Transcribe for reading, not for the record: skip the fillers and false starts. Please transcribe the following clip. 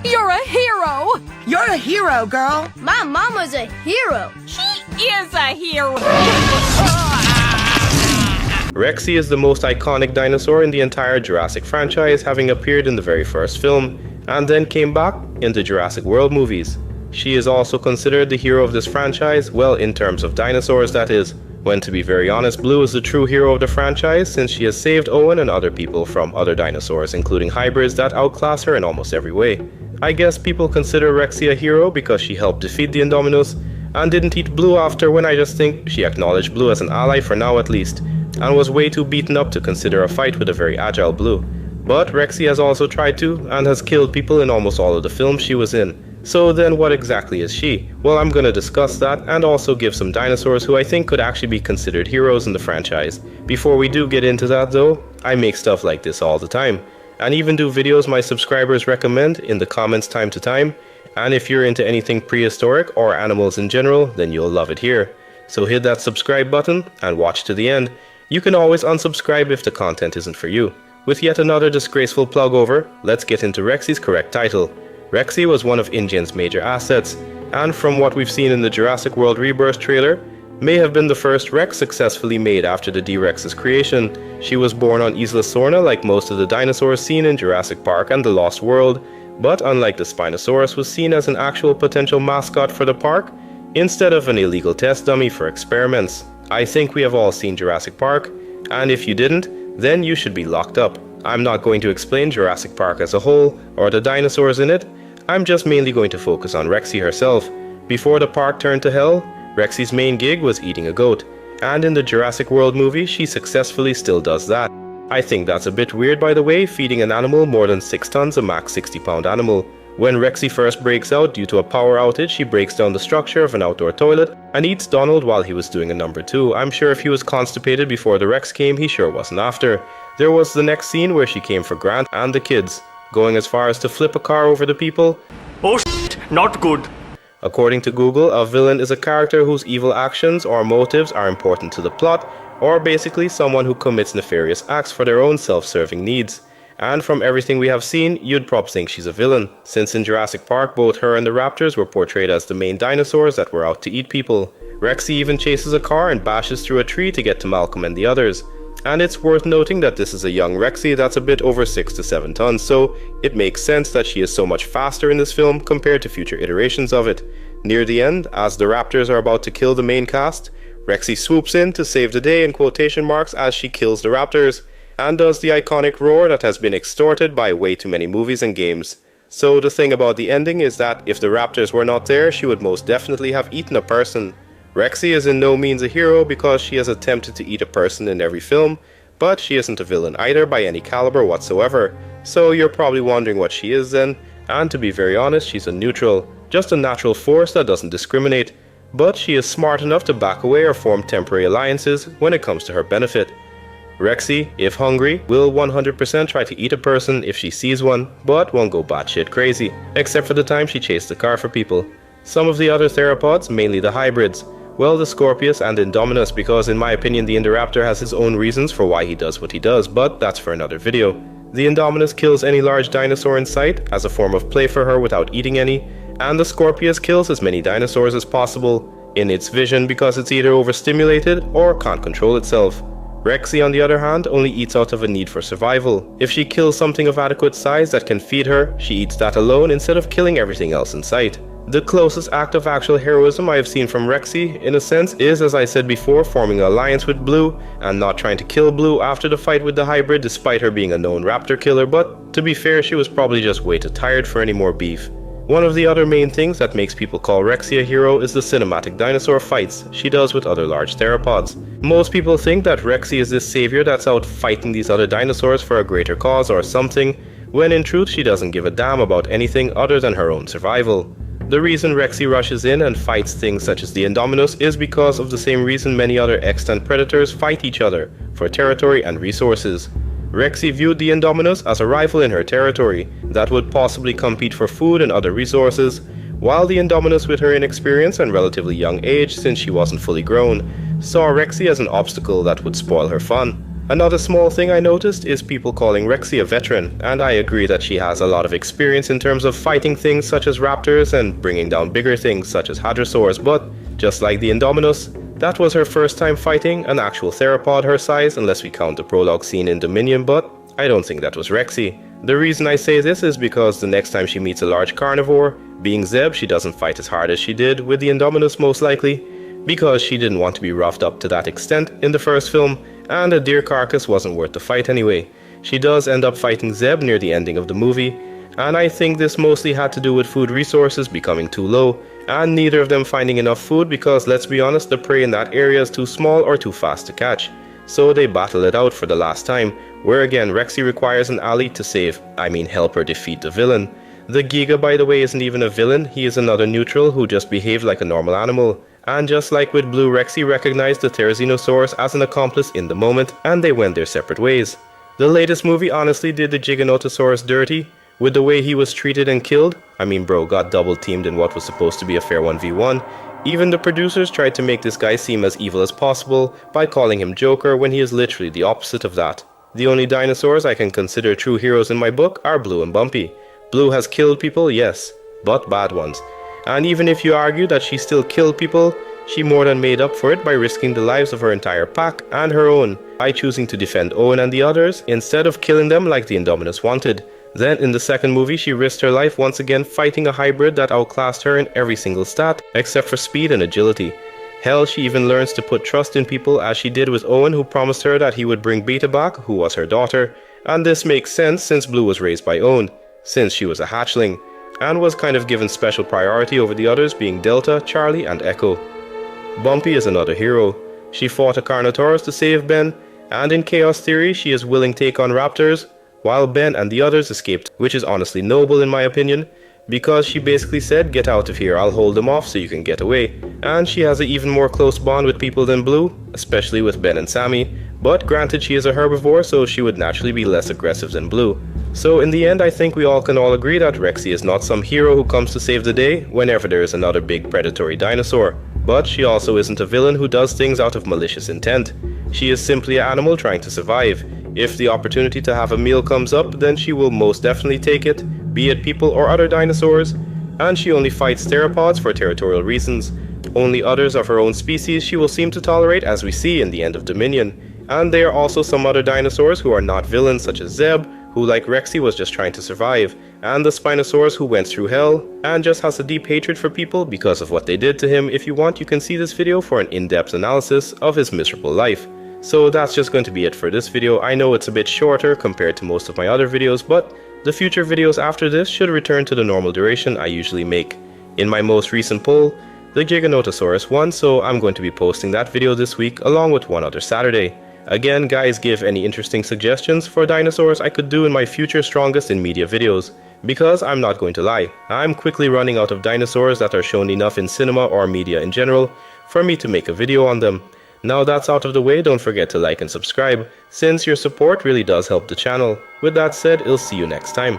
You're a hero! You're a hero, girl. My mama's a hero. She is a hero! Rexy is the most iconic dinosaur in the entire Jurassic franchise, having appeared in the very first film, and then came back in the Jurassic World movies. She is also considered the hero of this franchise, well, in terms of dinosaurs, that is. When to be very honest, Blue is the true hero of the franchise since she has saved Owen and other people from other dinosaurs, including hybrids that outclass her in almost every way. I guess people consider Rexy a hero because she helped defeat the Indominus and didn't eat Blue after, when I just think she acknowledged Blue as an ally for now at least, and was way too beaten up to consider a fight with a very agile Blue. But Rexy has also tried to, and has killed people in almost all of the films she was in. So then what exactly is she? Well, I'm gonna discuss that and also give some dinosaurs who I think could actually be considered heroes in the franchise. Before we do get into that though, I make stuff like this all the time, and even do videos my subscribers recommend in the comments time to time, and if you're into anything prehistoric or animals in general, then you'll love it here. So hit that subscribe button and watch to the end. You can always unsubscribe if the content isn't for you. With yet another disgraceful plug over, let's get into Rexy's correct title. Rexy was one of InGen's major assets, and from what we've seen in the Jurassic World Rebirth trailer, may have been the first Rex successfully made after the D-Rex's creation. She was born on Isla Sorna like most of the dinosaurs seen in Jurassic Park and the Lost World, but unlike the Spinosaurus, was seen as an actual potential mascot for the park, instead of an illegal test dummy for experiments. I think we have all seen Jurassic Park, and if you didn't, then you should be locked up. I'm not going to explain Jurassic Park as a whole, or the dinosaurs in it. I'm just mainly going to focus on Rexy herself. Before the park turned to hell, Rexy's main gig was eating a goat, and in the Jurassic World movie she successfully still does that. I think that's a bit weird, by the way, feeding an animal more than 6 tons, a max 60-pound animal. When Rexy first breaks out due to a power outage, she breaks down the structure of an outdoor toilet and eats Donald while he was doing a number 2. I'm sure if he was constipated before the Rex came, he sure wasn't after. There was the next scene where she came for Grant and the kids, going as far as to flip a car over the people. Oh shit, not good. According to Google, a villain is a character whose evil actions or motives are important to the plot, or basically someone who commits nefarious acts for their own self-serving needs. And from everything we have seen, you'd probably think she's a villain, since in Jurassic Park both her and the raptors were portrayed as the main dinosaurs that were out to eat people. Rexy even chases a car and bashes through a tree to get to Malcolm and the others. And it's worth noting that this is a young Rexy that's a bit over 6 to 7 tons, so it makes sense that she is so much faster in this film compared to future iterations of it. Near the end, as the raptors are about to kill the main cast, Rexy swoops in to save the day in quotation marks as she kills the raptors, and does the iconic roar that has been extorted by way too many movies and games. So the thing about the ending is that if the raptors were not there, she would most definitely have eaten a person. Rexy is in no means a hero because she has attempted to eat a person in every film, but she isn't a villain either by any caliber whatsoever. So you're probably wondering what she is then, and to be very honest, she's a neutral, just a natural force that doesn't discriminate, but she is smart enough to back away or form temporary alliances when it comes to her benefit. Rexy, if hungry, will 100% try to eat a person if she sees one, but won't go batshit crazy, except for the time she chased the car for people. Some of the other theropods, mainly the hybrids, well, the Scorpius and Indominus, because in my opinion the Indoraptor has his own reasons for why he does what he does, but that's for another video. The Indominus kills any large dinosaur in sight as a form of play for her without eating any, and the Scorpius kills as many dinosaurs as possible in its vision because it's either overstimulated or can't control itself. Rexy, on the other hand, only eats out of a need for survival. If she kills something of adequate size that can feed her, she eats that alone instead of killing everything else in sight. The closest act of actual heroism I have seen from Rexy, in a sense, is, as I said before, forming an alliance with Blue and not trying to kill Blue after the fight with the hybrid despite her being a known raptor killer, but to be fair, she was probably just way too tired for any more beef. One of the other main things that makes people call Rexy a hero is the cinematic dinosaur fights she does with other large theropods. Most people think that Rexy is this savior that's out fighting these other dinosaurs for a greater cause or something, when in truth she doesn't give a damn about anything other than her own survival. The reason Rexy rushes in and fights things such as the Indominus is because of the same reason many other extant predators fight each other, for territory and resources. Rexy viewed the Indominus as a rival in her territory that would possibly compete for food and other resources, while the Indominus, with her inexperience and relatively young age since she wasn't fully grown, saw Rexy as an obstacle that would spoil her fun. Another small thing I noticed is people calling Rexy a veteran, and I agree that she has a lot of experience in terms of fighting things such as raptors and bringing down bigger things such as hadrosaurs, but just like the Indominus, that was her first time fighting an actual theropod her size unless we count the prologue scene in Dominion, but I don't think that was Rexy. The reason I say this is because the next time she meets a large carnivore, being Zeb, she doesn't fight as hard as she did with the Indominus most likely, because she didn't want to be roughed up to that extent in the first film, and a deer carcass wasn't worth the fight anyway. She does end up fighting Zeb near the ending of the movie, and I think this mostly had to do with food resources becoming too low, and neither of them finding enough food because, let's be honest, the prey in that area is too small or too fast to catch. So they battle it out for the last time, where again Rexy requires an ally to help her defeat the villain. The Giga, by the way, isn't even a villain, he is another neutral who just behaved like a normal animal. And just like with Blue, Rexy recognized the Therizinosaurus as an accomplice in the moment, and they went their separate ways. The latest movie honestly did the Giganotosaurus dirty, with the way he was treated and killed. Bro got double teamed in what was supposed to be a fair 1v1. Even the producers tried to make this guy seem as evil as possible by calling him Joker when he is literally the opposite of that. The only dinosaurs I can consider true heroes in my book are Blue and Bumpy. Blue has killed people, yes, but bad ones. And even if you argue that she still killed people, she more than made up for it by risking the lives of her entire pack and her own by choosing to defend Owen and the others instead of killing them like the Indominus wanted. Then in the second movie she risked her life once again fighting a hybrid that outclassed her in every single stat except for speed and agility. Hell, she even learns to put trust in people as she did with Owen, who promised her that he would bring Beta back, who was her daughter, and this makes sense since Blue was raised by Owen, since she was a hatchling, and was kind of given special priority over the others being Delta, Charlie and Echo. Bumpy is another hero. She fought a Carnotaurus to save Ben, and in Chaos Theory she is willing to take on raptors, while Ben and the others escaped, which is honestly noble in my opinion, because she basically said, get out of here, I'll hold them off so you can get away. And she has an even more close bond with people than Blue, especially with Ben and Sammy, but granted she is a herbivore so she would naturally be less aggressive than Blue. So in the end I think we all can agree that Rexy is not some hero who comes to save the day whenever there is another big predatory dinosaur, but she also isn't a villain who does things out of malicious intent. She is simply an animal trying to survive. If the opportunity to have a meal comes up, then she will most definitely take it, be it people or other dinosaurs, and she only fights theropods for territorial reasons. Only others of her own species she will seem to tolerate, as we see in the end of Dominion. And there are also some other dinosaurs who are not villains, such as Zeb, who like Rexy was just trying to survive, and the Spinosaurus who went through hell and just has a deep hatred for people because of what they did to him. If you want, you can see this video for an in-depth analysis of his miserable life. So that's just going to be it for this video. I know it's a bit shorter compared to most of my other videos, but the future videos after this should return to the normal duration I usually make. In my most recent poll, the Giganotosaurus won, so I'm going to be posting that video this week along with one other Saturday. Again, guys, give any interesting suggestions for dinosaurs I could do in my future Strongest in Media videos, because I'm not going to lie, I'm quickly running out of dinosaurs that are shown enough in cinema or media in general for me to make a video on them. Now that's out of the way, don't forget to like and subscribe, since your support really does help the channel. With that said, I'll see you next time.